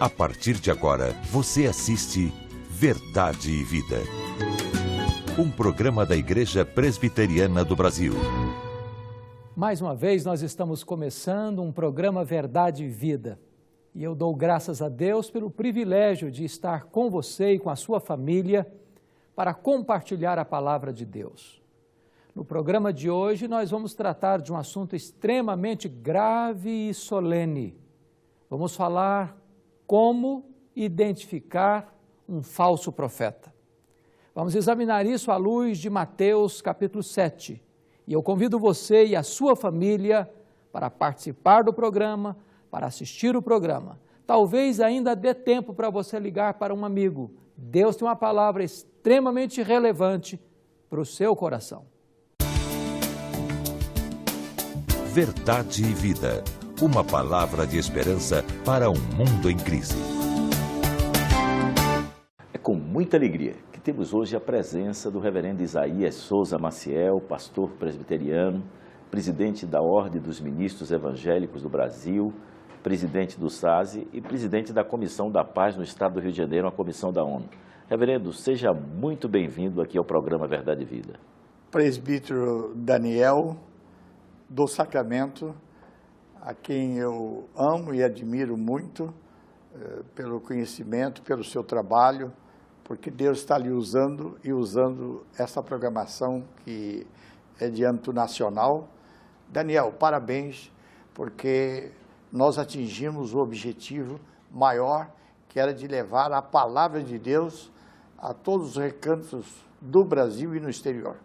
A partir de agora, você assiste Verdade e Vida. Um programa da Igreja Presbiteriana do Brasil. Mais uma vez, nós estamos começando um programa Verdade e Vida. E eu dou graças a Deus pelo privilégio de estar com você e com a sua família para compartilhar a palavra de Deus. No programa de hoje, nós vamos tratar de um assunto extremamente grave e solene. Vamos falar como identificar um falso profeta. Vamos examinar isso à luz de Mateus capítulo 7. E eu convido você e a sua família para participar do programa, para assistir o programa. Talvez ainda dê tempo para você ligar para um amigo. Deus tem uma palavra extremamente relevante para o seu coração. Verdade e Vida. Uma palavra de esperança para um mundo em crise. É com muita alegria que temos hoje a presença do reverendo Isaías Souza Maciel, pastor presbiteriano, presidente da Ordem dos Ministros Evangélicos do Brasil, presidente do SASE e presidente da Comissão da Paz no Estado do Rio de Janeiro, a comissão da ONU. Reverendo, seja muito bem-vindo aqui ao programa Verdade e Vida. Presbítero Daniel do Sacramento, a quem eu amo e admiro muito pelo conhecimento, pelo seu trabalho, porque Deus está lhe usando e usando essa programação que é de âmbito nacional. Daniel, parabéns, porque nós atingimos o objetivo maior, que era de levar a palavra de Deus a todos os recantos do Brasil e no exterior.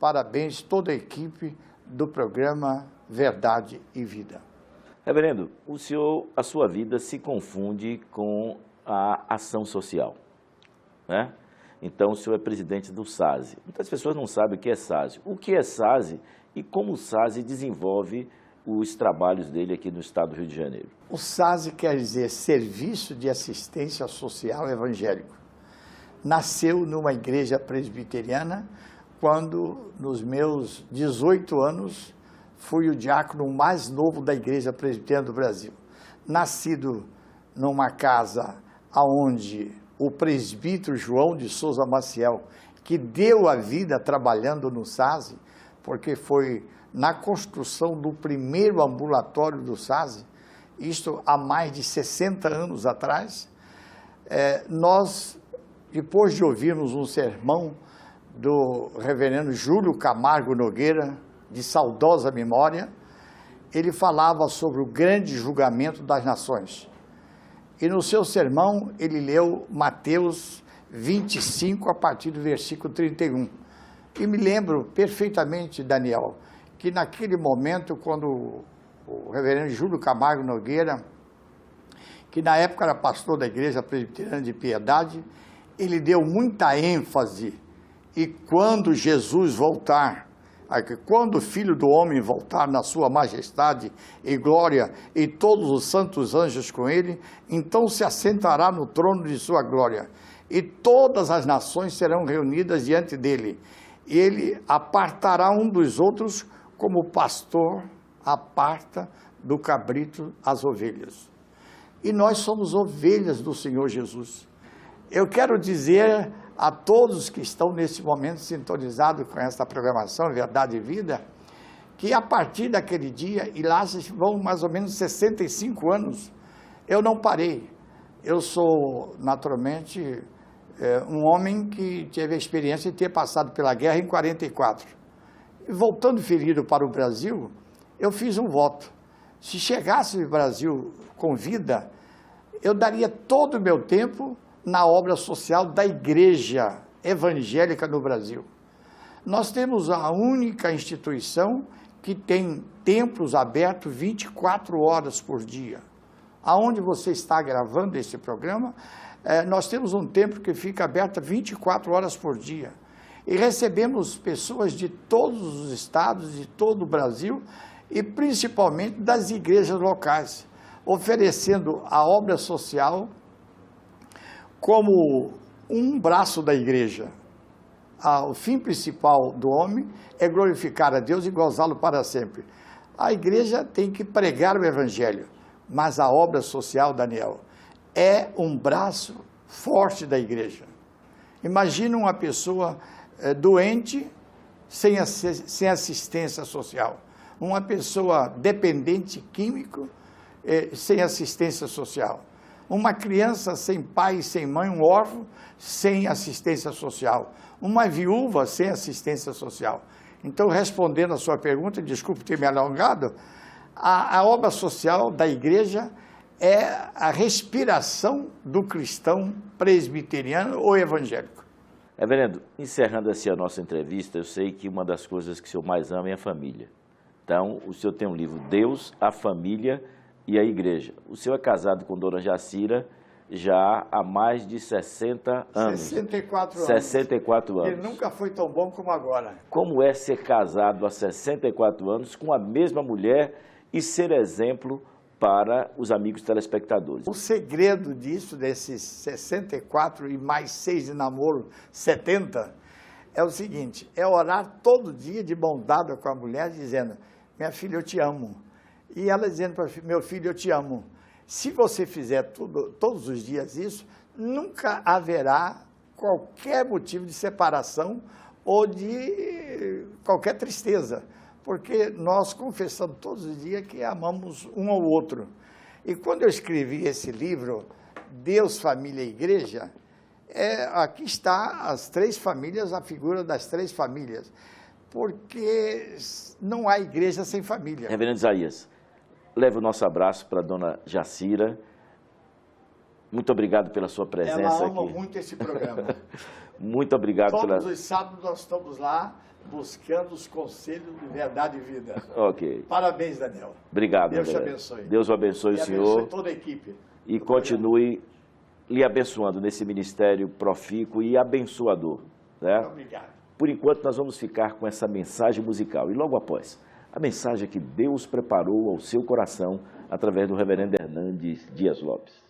Parabéns toda a equipe do programa Verdade e Vida. Reverendo, a sua vida se confunde com a ação social, né? Então, o senhor é presidente do SASE. Muitas pessoas não sabem o que é SASE. O que é SASE e como o SASE desenvolve os trabalhos dele aqui no estado do Rio de Janeiro? O SASE quer dizer Serviço de Assistência Social Evangélico. Nasceu numa igreja presbiteriana quando, nos meus 18 anos, fui o diácono mais novo da Igreja Presbiteriana do Brasil. Nascido numa casa onde o presbítero João de Souza Maciel, que deu a vida trabalhando no SASE, porque foi na construção do primeiro ambulatório do SASE, isto há mais de 60 anos atrás, nós, depois de ouvirmos um sermão do reverendo Júlio Camargo Nogueira, de saudosa memória, ele falava sobre o grande julgamento das nações. E no seu sermão, ele leu Mateus 25, a partir do versículo 31. E me lembro perfeitamente, Daniel, que naquele momento, quando o reverendo Júlio Camargo Nogueira, que na época era pastor da Igreja Presbiteriana de Piedade, ele deu muita ênfase, e quando Jesus voltar, quando o Filho do Homem voltar na sua majestade e glória, e todos os santos anjos com ele, então se assentará no trono de sua glória, e todas as nações serão reunidas diante dele, e ele apartará um dos outros, como o pastor aparta do cabrito as ovelhas. E nós somos ovelhas do Senhor Jesus. Eu quero dizer a todos que estão nesse momento sintonizados com essa programação Verdade e Vida, que a partir daquele dia, e lá vão mais ou menos 65 anos, eu não parei. Eu sou, naturalmente, um homem que teve a experiência de ter passado pela guerra em 44. E voltando ferido para o Brasil, eu fiz um voto. Se chegasse o Brasil com vida, eu daria todo o meu tempo na obra social da Igreja Evangélica no Brasil. Nós temos a única instituição que tem templos abertos 24 horas por dia. Aonde você está gravando esse programa, nós temos um templo que fica aberto 24 horas por dia. E recebemos pessoas de todos os estados, de todo o Brasil, e principalmente das igrejas locais, oferecendo a obra social como um braço da igreja. O fim principal do homem é glorificar a Deus e gozá-lo para sempre. A igreja tem que pregar o evangelho, mas a obra social, Daniel, é um braço forte da igreja. Imagina uma pessoa doente sem assistência social, uma pessoa dependente químico sem assistência social, uma criança sem pai e sem mãe, um órfão sem assistência social, uma viúva sem assistência social. Então, respondendo a sua pergunta, desculpe ter me alongado, a obra social da igreja é a respiração do cristão presbiteriano ou evangélico. Reverendo, encerrando assim a nossa entrevista, eu sei que uma das coisas que o senhor mais ama é a família. Então, o senhor tem um livro, Deus, a Família e a Igreja. O senhor é casado com Dona Jacira já há mais de 60 anos. 64 anos. 64 anos. Ele nunca foi tão bom como agora. Como é ser casado há 64 anos com a mesma mulher e ser exemplo para os amigos telespectadores? O segredo disso, desses 64 e mais 6 de namoro, 70, é o seguinte, é orar todo dia de mão dada com a mulher, dizendo, minha filha, eu te amo. E ela dizendo para meu filho, eu te amo. Se você fizer todos os dias isso, nunca haverá qualquer motivo de separação ou de qualquer tristeza, porque nós confessamos todos os dias que amamos um ao outro. E quando eu escrevi esse livro, Deus, Família e Igreja, aqui está as 3 famílias, a figura das 3 famílias, porque não há igreja sem família. Reverendo Isaías, leve o nosso abraço para a Dona Jacira. Muito obrigado pela sua presença aqui. Ela ama muito esse programa. Muito obrigado. Todos os sábados nós estamos lá buscando os conselhos de verdade e vida. Ok. Parabéns, Daniel. Obrigado. Deus te abençoe. Deus o abençoe, o senhor. Abençoe toda a equipe. E continue lhe abençoando nesse ministério profícuo e abençoador. Né? Muito obrigado. Por enquanto, nós vamos ficar com essa mensagem musical. E logo após, a mensagem que Deus preparou ao seu coração através do reverendo Hernandes Dias Lopes.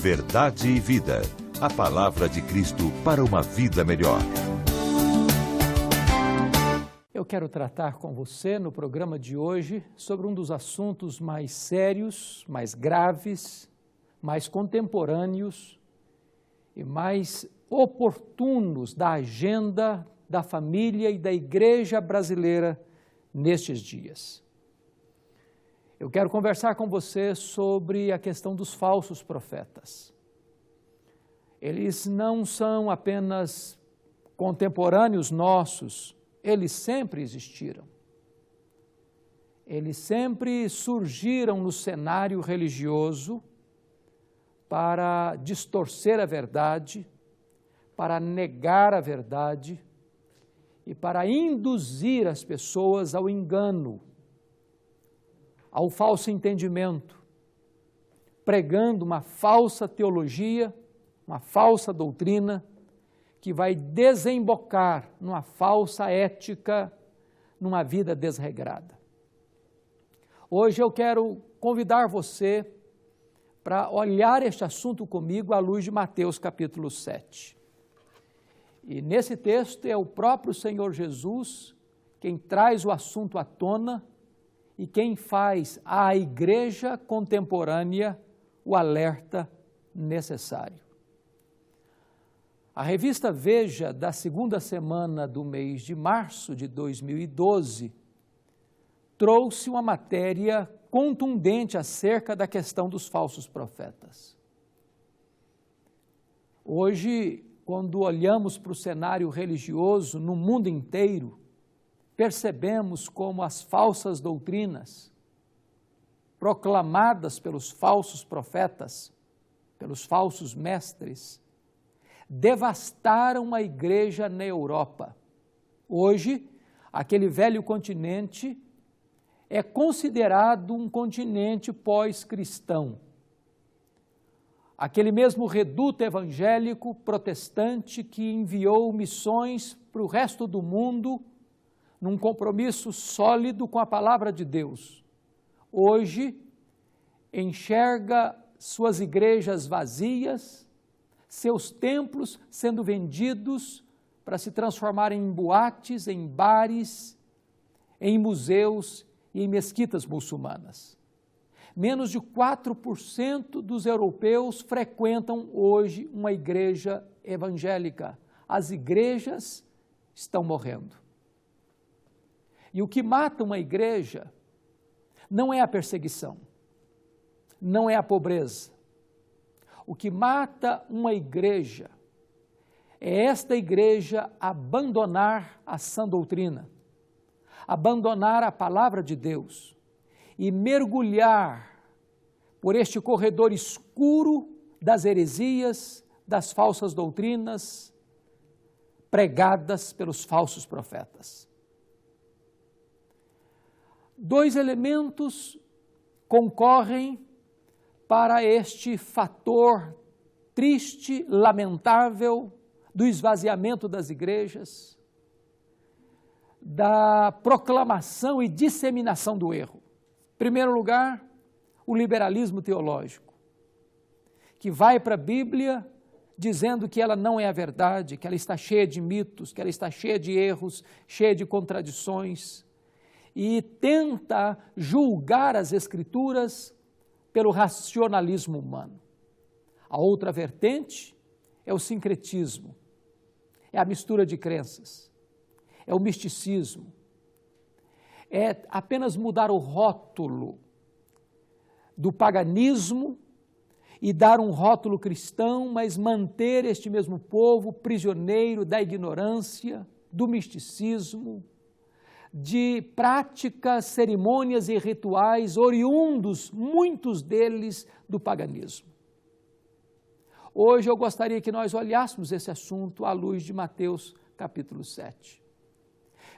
Verdade e Vida. A palavra de Cristo para uma vida melhor. Eu quero tratar com você no programa de hoje sobre um dos assuntos mais sérios, mais graves, mais contemporâneos e mais oportunos da agenda da família e da igreja brasileira nestes dias. Eu quero conversar com você sobre a questão dos falsos profetas. Eles não são apenas contemporâneos nossos, eles sempre existiram. Eles sempre surgiram no cenário religioso para distorcer a verdade, para negar a verdade e para induzir as pessoas ao engano, ao falso entendimento, pregando uma falsa teologia, uma falsa doutrina, que vai desembocar numa falsa ética, numa vida desregrada. Hoje eu quero convidar você para olhar este assunto comigo à luz de Mateus capítulo 7. E nesse texto é o próprio Senhor Jesus quem traz o assunto à tona e quem faz à igreja contemporânea o alerta necessário. A revista Veja, da segunda semana do mês de março de 2012, trouxe uma matéria contundente acerca da questão dos falsos profetas. Hoje, quando olhamos para o cenário religioso no mundo inteiro, percebemos como as falsas doutrinas proclamadas pelos falsos profetas, pelos falsos mestres, devastaram a igreja na Europa. Hoje, aquele velho continente é considerado um continente pós-cristão. Aquele mesmo reduto evangélico protestante que enviou missões para o resto do mundo num compromisso sólido com a palavra de Deus. Hoje, enxerga suas igrejas vazias, seus templos sendo vendidos para se transformarem em boates, em bares, em museus e em mesquitas muçulmanas. Menos de 4% dos europeus frequentam hoje uma igreja evangélica. As igrejas estão morrendo. E o que mata uma igreja não é a perseguição, não é a pobreza. O que mata uma igreja é esta igreja abandonar a sã doutrina, abandonar a palavra de Deus e mergulhar por este corredor escuro das heresias, das falsas doutrinas pregadas pelos falsos profetas. Dois elementos concorrem para este fator triste, lamentável, do esvaziamento das igrejas, da proclamação e disseminação do erro. Em primeiro lugar, o liberalismo teológico, que vai para a Bíblia dizendo que ela não é a verdade, que ela está cheia de mitos, que ela está cheia de erros, cheia de contradições, e tenta julgar as Escrituras pelo racionalismo humano. A outra vertente é o sincretismo, é a mistura de crenças, é o misticismo, é apenas mudar o rótulo do paganismo e dar um rótulo cristão, mas manter este mesmo povo prisioneiro da ignorância, do misticismo, de práticas, cerimônias e rituais oriundos, muitos deles, do paganismo. Hoje eu gostaria que nós olhássemos esse assunto à luz de Mateus capítulo 7.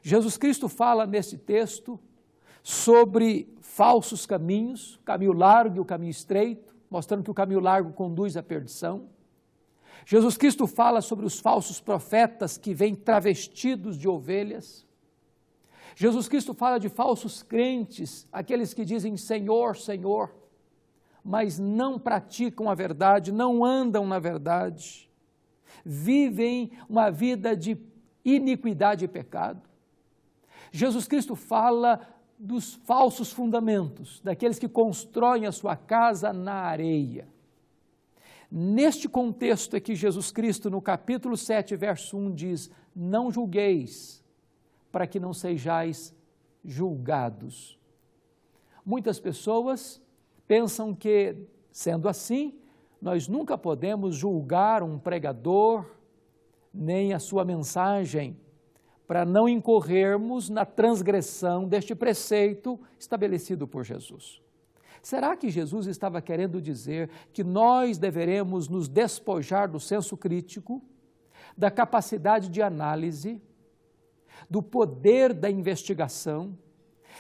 Jesus Cristo fala nesse texto sobre falsos caminhos, o caminho largo e o caminho estreito, mostrando que o caminho largo conduz à perdição. Jesus Cristo fala sobre os falsos profetas que vêm travestidos de ovelhas. Jesus Cristo fala de falsos crentes, aqueles que dizem Senhor, Senhor, mas não praticam a verdade, não andam na verdade, vivem uma vida de iniquidade e pecado. Jesus Cristo fala dos falsos fundamentos, daqueles que constroem a sua casa na areia. Neste contexto é que Jesus Cristo, no capítulo 7, verso 1, diz, não julgueis, para que não sejais julgados. Muitas pessoas pensam que, sendo assim, nós nunca podemos julgar um pregador, nem a sua mensagem, para não incorrermos na transgressão deste preceito estabelecido por Jesus. Será que Jesus estava querendo dizer que nós deveremos nos despojar do senso crítico da capacidade de análise, do poder da investigação?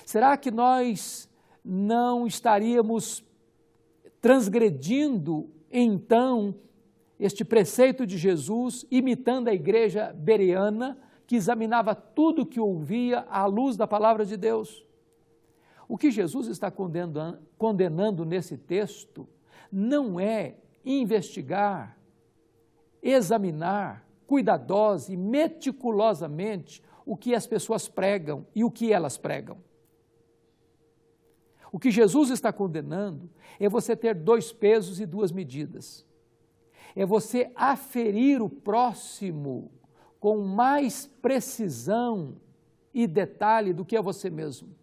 Será que nós não estaríamos transgredindo, então, este preceito de Jesus, imitando a igreja bereana, que examinava tudo o que ouvia à luz da palavra de Deus? O que Jesus está condenando nesse texto não é investigar, examinar cuidadosa e meticulosamente o que as pessoas pregam e o que elas pregam. O que Jesus está condenando é você ter 2 pesos e 2 medidas. É você aferir o próximo com mais precisão e detalhe do que é você mesmo.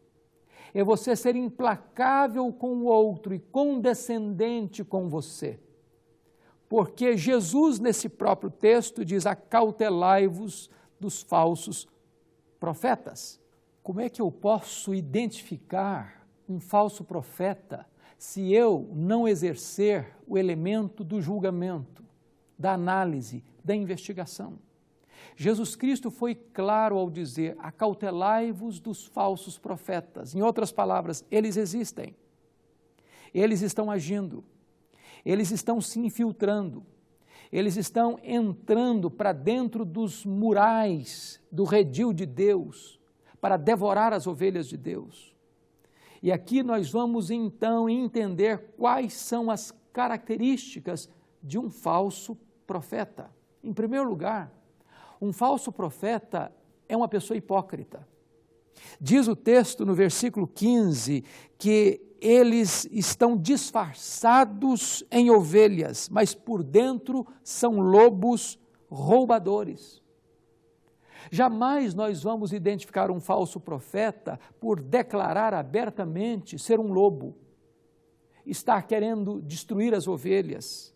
É você ser implacável com o outro e condescendente com você. Porque Jesus, nesse próprio texto, diz: acautelai-vos dos falsos profetas. Como é que eu posso identificar um falso profeta se eu não exercer o elemento do julgamento, da análise, da investigação? Jesus Cristo foi claro ao dizer: acautelai-vos dos falsos profetas. Em outras palavras, eles existem, eles estão agindo, eles estão se infiltrando, eles estão entrando para dentro dos murais do redil de Deus, para devorar as ovelhas de Deus. E aqui nós vamos então entender quais são as características de um falso profeta. Em primeiro lugar, um falso profeta é uma pessoa hipócrita. Diz o texto no versículo 15 que eles estão disfarçados em ovelhas, mas por dentro são lobos roubadores. Jamais nós vamos identificar um falso profeta por declarar abertamente ser um lobo, estar querendo destruir as ovelhas,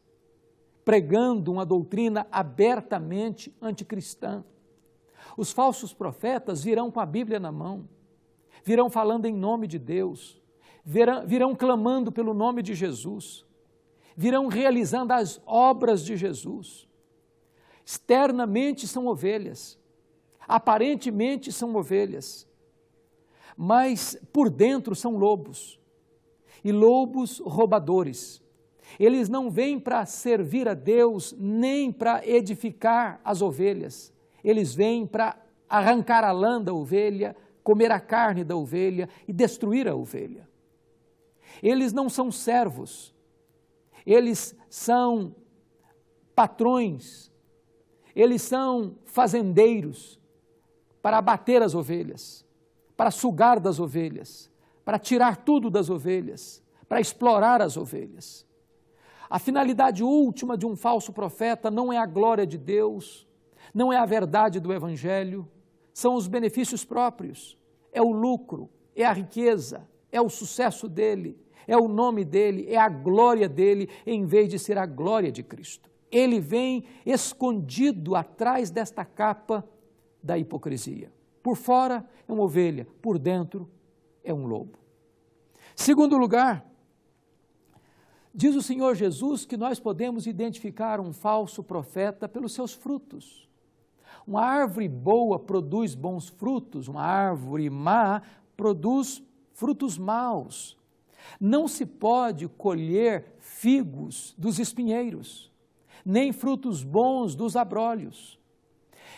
pregando uma doutrina abertamente anticristã. Os falsos profetas virão com a Bíblia na mão, virão falando em nome de Deus, virão clamando pelo nome de Jesus, virão realizando as obras de Jesus. Externamente são ovelhas, aparentemente são ovelhas, mas por dentro são lobos, e lobos roubadores. Eles não vêm para servir a Deus, nem para edificar as ovelhas. Eles vêm para arrancar a lã da ovelha, comer a carne da ovelha e destruir a ovelha. Eles não são servos, eles são patrões, eles são fazendeiros para abater as ovelhas, para sugar das ovelhas, para tirar tudo das ovelhas, para explorar as ovelhas. A finalidade última de um falso profeta não é a glória de Deus, não é a verdade do Evangelho, são os benefícios próprios, é o lucro, é a riqueza, é o sucesso dele, é o nome dele, é a glória dele, em vez de ser a glória de Cristo. Ele vem escondido atrás desta capa da hipocrisia. Por fora é uma ovelha, por dentro é um lobo. Segundo lugar, diz o Senhor Jesus que nós podemos identificar um falso profeta pelos seus frutos. Uma árvore boa produz bons frutos, uma árvore má produz frutos maus. Não se pode colher figos dos espinheiros, nem frutos bons dos abrolhos.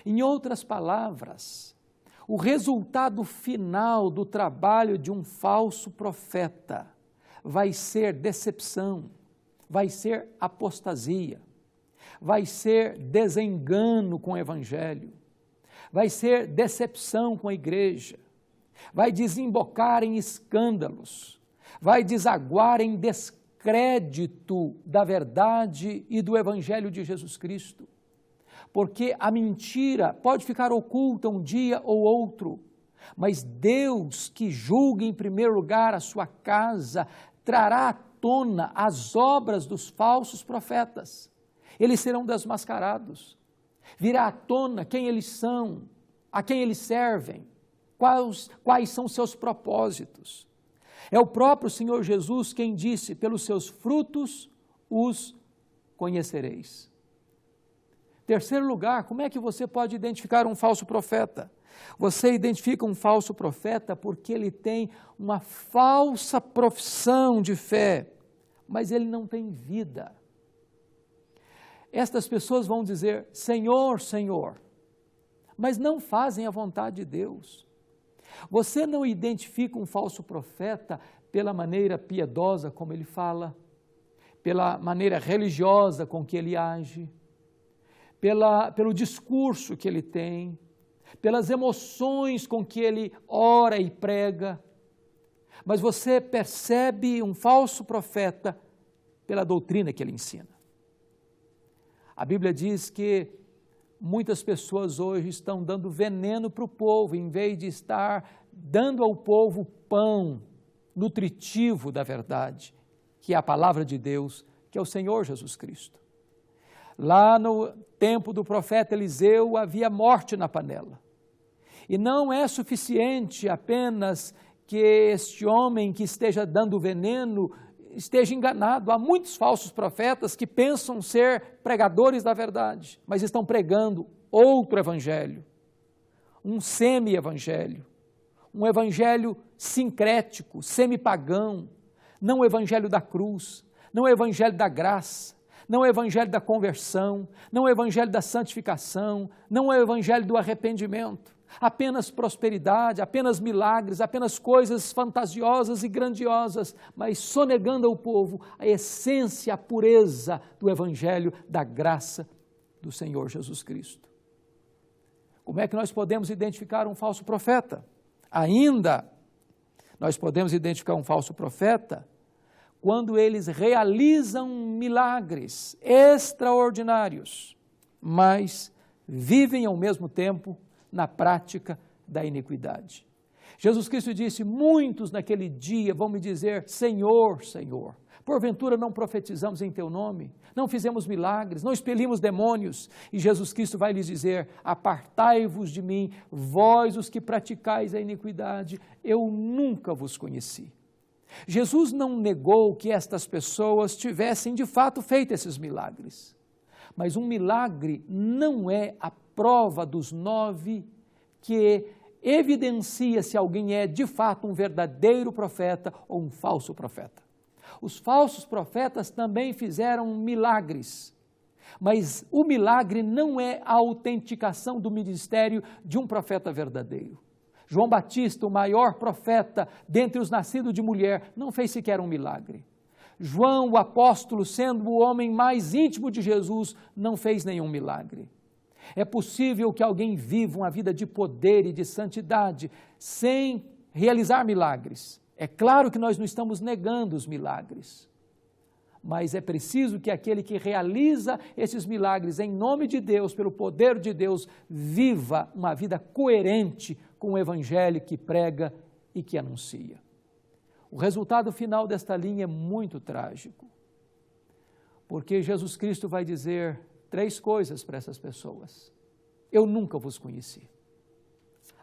Em outras palavras, o resultado final do trabalho de um falso profeta vai ser decepção, vai ser apostasia, vai ser desengano com o Evangelho, vai ser decepção com a igreja, vai desembocar em escândalos, vai desaguar em descrédito da verdade e do Evangelho de Jesus Cristo. Porque a mentira pode ficar oculta um dia ou outro, mas Deus, que julga em primeiro lugar a sua casa, trará à tona as obras dos falsos profetas. Eles serão desmascarados, virá à tona quem eles são, a quem eles servem, quais são seus propósitos. É o próprio Senhor Jesus quem disse: pelos seus frutos os conhecereis. Terceiro lugar, como é que você pode identificar um falso profeta? Você identifica um falso profeta porque ele tem uma falsa profissão de fé, mas ele não tem vida. Estas pessoas vão dizer, Senhor, Senhor, mas não fazem a vontade de Deus. Você não identifica um falso profeta pela maneira piedosa como ele fala, pela maneira religiosa com que ele age, pelo discurso que ele tem, pelas emoções com que ele ora e prega, mas você percebe um falso profeta pela doutrina que ele ensina. A Bíblia diz que muitas pessoas hoje estão dando veneno para o povo, em vez de estar dando ao povo pão nutritivo da verdade, que é a palavra de Deus, que é o Senhor Jesus Cristo. Lá no tempo do profeta Eliseu havia morte na panela. E não é suficiente apenas que este homem que esteja dando veneno esteja enganado. Há muitos falsos profetas que pensam ser pregadores da verdade, mas estão pregando outro evangelho, um semi-evangelho, um evangelho sincrético, semi-pagão, não o evangelho da cruz, não o evangelho da graça, não o evangelho da conversão, não o evangelho da santificação, não o evangelho do arrependimento. Apenas prosperidade, apenas milagres, apenas coisas fantasiosas e grandiosas, mas sonegando ao povo a essência, a pureza do evangelho da graça do Senhor Jesus Cristo. Como é que nós podemos identificar um falso profeta? Ainda, nós podemos identificar um falso profeta quando eles realizam milagres extraordinários, mas vivem ao mesmo tempo na prática da iniquidade. Jesus Cristo disse, muitos naquele dia vão me dizer, Senhor, Senhor, porventura não profetizamos em teu nome, não fizemos milagres, não expelimos demônios, e Jesus Cristo vai lhes dizer, apartai-vos de mim, vós os que praticais a iniquidade, eu nunca vos conheci. Jesus não negou que estas pessoas tivessem de fato feito esses milagres, mas um milagre não é a prova dos 9 que evidencia se alguém é de fato um verdadeiro profeta ou um falso profeta. Os falsos profetas também fizeram milagres, mas o milagre não é a autenticação do ministério de um profeta verdadeiro. João Batista, o maior profeta dentre os nascidos de mulher, não fez sequer um milagre. João, o apóstolo, sendo o homem mais íntimo de Jesus, não fez nenhum milagre. É possível que alguém viva uma vida de poder e de santidade sem realizar milagres. É claro que nós não estamos negando os milagres, mas é preciso que aquele que realiza esses milagres em nome de Deus, pelo poder de Deus, viva uma vida coerente com o evangelho que prega e que anuncia. O resultado final desta linha é muito trágico, porque Jesus Cristo vai dizer 3 coisas para essas pessoas. Eu nunca vos conheci.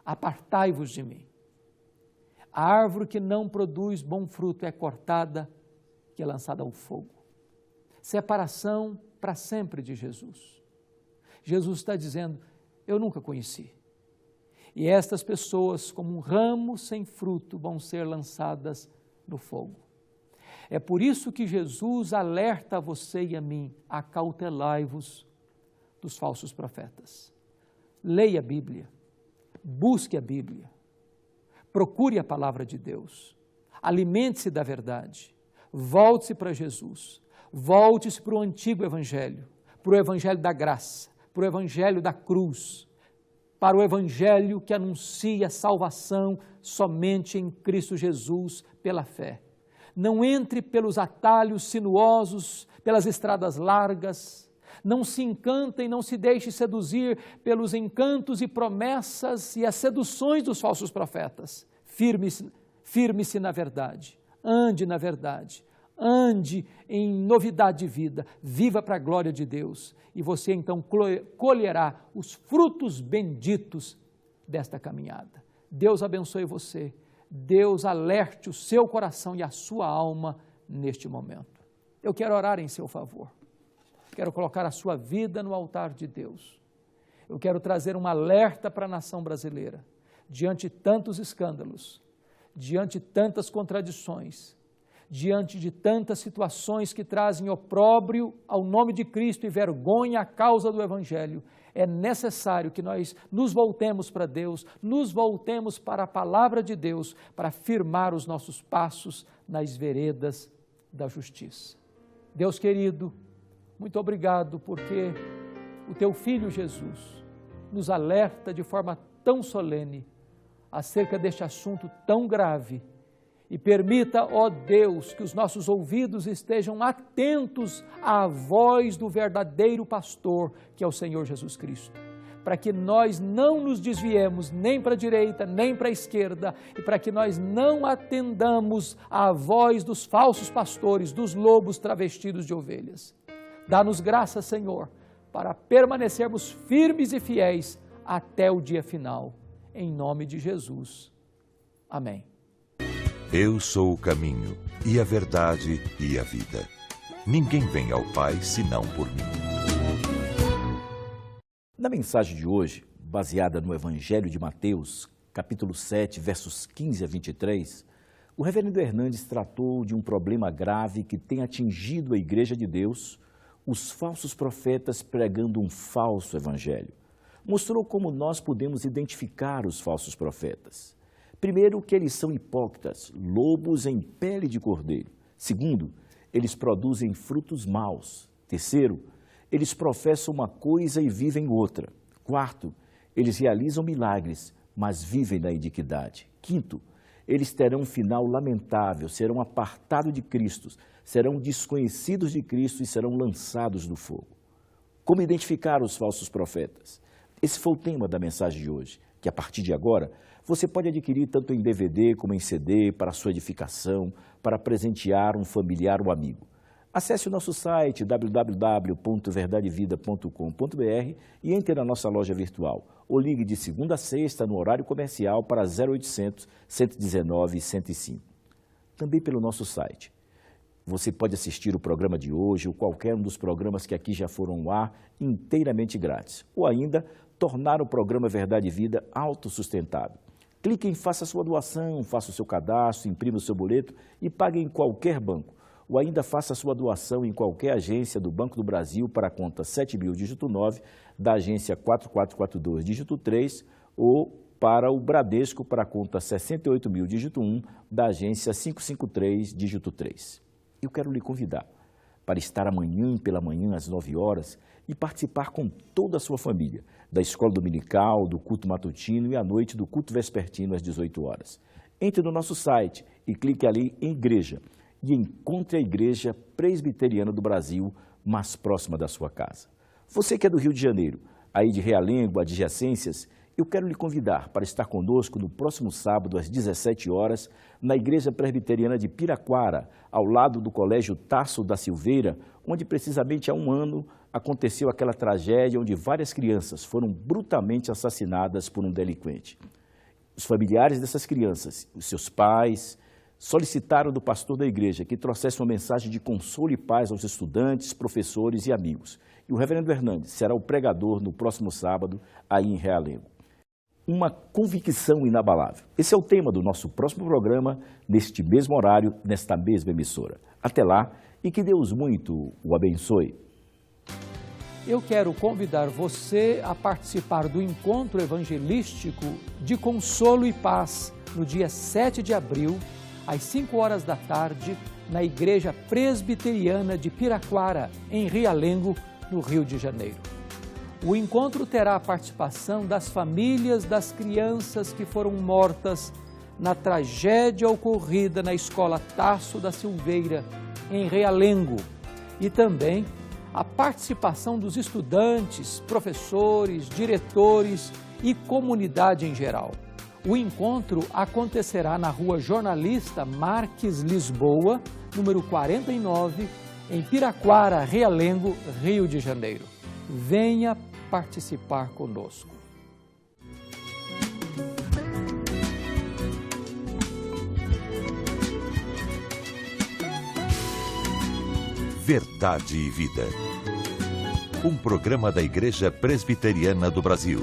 Apartai-vos de mim. A árvore que não produz bom fruto é cortada e é lançada ao fogo. Separação para sempre de Jesus. Jesus está dizendo, eu nunca conheci. E estas pessoas, como um ramo sem fruto, vão ser lançadas no fogo. É por isso que Jesus alerta a você e a mim, acautelai-vos dos falsos profetas. Leia a Bíblia, busque a Bíblia, procure a palavra de Deus, alimente-se da verdade, volte-se para Jesus, volte-se para o antigo evangelho, para o evangelho da graça, para o evangelho da cruz, para o evangelho que anuncia salvação somente em Cristo Jesus pela fé. Não entre pelos atalhos sinuosos, pelas estradas largas, não se encanta e não se deixe seduzir pelos encantos e promessas e as seduções dos falsos profetas. Firme-se na verdade, ande na verdade, ande em novidade de vida, viva para a glória de Deus e você então colherá os frutos benditos desta caminhada. Deus abençoe você, Deus alerte o seu coração e a sua alma neste momento. Eu quero orar em seu favor. quero colocar a sua vida no altar de Deus. Eu quero trazer um alerta para a nação brasileira, diante de tantos escândalos, diante de tantas contradições, diante de tantas situações que trazem opróbrio ao nome de Cristo e vergonha à causa do Evangelho. É necessário que nós nos voltemos para Deus, nos voltemos para a palavra de Deus, para firmar os nossos passos nas veredas da justiça. Deus querido, muito obrigado porque o teu Filho Jesus nos alerta de forma tão solene acerca deste assunto tão grave e permita, ó Deus, que os nossos ouvidos estejam atentos à voz do verdadeiro pastor, que é o Senhor Jesus Cristo, para que nós não nos desviemos nem para a direita, nem para a esquerda, e para que nós não atendamos à voz dos falsos pastores, dos lobos travestidos de ovelhas. Dá-nos graça, Senhor, para permanecermos firmes e fiéis até o dia final. Em nome de Jesus. Amém. Eu sou o caminho, e a verdade, e a vida. Ninguém vem ao Pai senão por mim. Na mensagem de hoje, baseada no Evangelho de Mateus, capítulo 7, versos 15 a 23, o reverendo Hernandes tratou de um problema grave que tem atingido a Igreja de Deus, os falsos profetas pregando um falso evangelho. Mostrou como nós podemos identificar os falsos profetas. Primeiro, que eles são hipócritas, lobos em pele de cordeiro. Segundo, eles produzem frutos maus. Terceiro, eles professam uma coisa e vivem outra. Quarto, eles realizam milagres, mas vivem na iniquidade. Quinto, eles terão um final lamentável, serão apartados de Cristo, serão desconhecidos de Cristo e serão lançados no fogo. Como identificar os falsos profetas? Esse foi o tema da mensagem de hoje, que a partir de agora você pode adquirir tanto em DVD como em CD para sua edificação, para presentear um familiar ou amigo. Acesse o nosso site www.verdadevida.com.br e entre na nossa loja virtual ou ligue de segunda a sexta no horário comercial para 0800 119 105. Também pelo nosso site. Você pode assistir o programa de hoje ou qualquer um dos programas que aqui já foram ao ar inteiramente grátis. Ou ainda, tornar o programa Verdade e Vida autossustentável. Clique em Faça Sua Doação, faça o seu cadastro, imprima o seu boleto e pague em qualquer banco. Ou ainda faça sua doação em qualquer agência do Banco do Brasil para a conta 7000, dígito 9, da agência 4442, dígito 3, ou para o Bradesco para a conta 68.000, dígito 1, da agência 553, dígito 3. Eu quero lhe convidar para estar amanhã pela manhã às 9 horas e participar com toda a sua família da escola dominical, do culto matutino e à noite do culto vespertino às 18 horas. Entre no nosso site e clique ali em Igreja e encontre a Igreja Presbiteriana do Brasil mais próxima da sua casa. Você que é do Rio de Janeiro, aí de Realengo, adjacências, eu quero lhe convidar para estar conosco no próximo sábado às 17 horas na Igreja Presbiteriana de Piraquara, ao lado do Colégio Tasso da Silveira, onde precisamente há um ano aconteceu aquela tragédia onde várias crianças foram brutalmente assassinadas por um delinquente. Os familiares dessas crianças, os seus pais, solicitaram do pastor da igreja que trouxesse uma mensagem de consolo e paz aos estudantes, professores e amigos. E o reverendo Hernandes será o pregador no próximo sábado, aí em Realengo. Uma convicção inabalável. Esse é o tema do nosso próximo programa, neste mesmo horário, nesta mesma emissora. Até lá e que Deus muito o abençoe. Eu quero convidar você a participar do encontro evangelístico de consolo e paz no dia 7 de abril, às 5 horas da tarde, na Igreja Presbiteriana de Piraquara, em Realengo, no Rio de Janeiro. O encontro terá a participação das famílias das crianças que foram mortas na tragédia ocorrida na Escola Tasso da Silveira, em Realengo, e também a participação dos estudantes, professores, diretores e comunidade em geral. O encontro acontecerá na Rua Jornalista Marques Lisboa, número 49, em Piraquara, Realengo, Rio de Janeiro. Venha participar conosco. Verdade e Vida. Um programa da Igreja Presbiteriana do Brasil.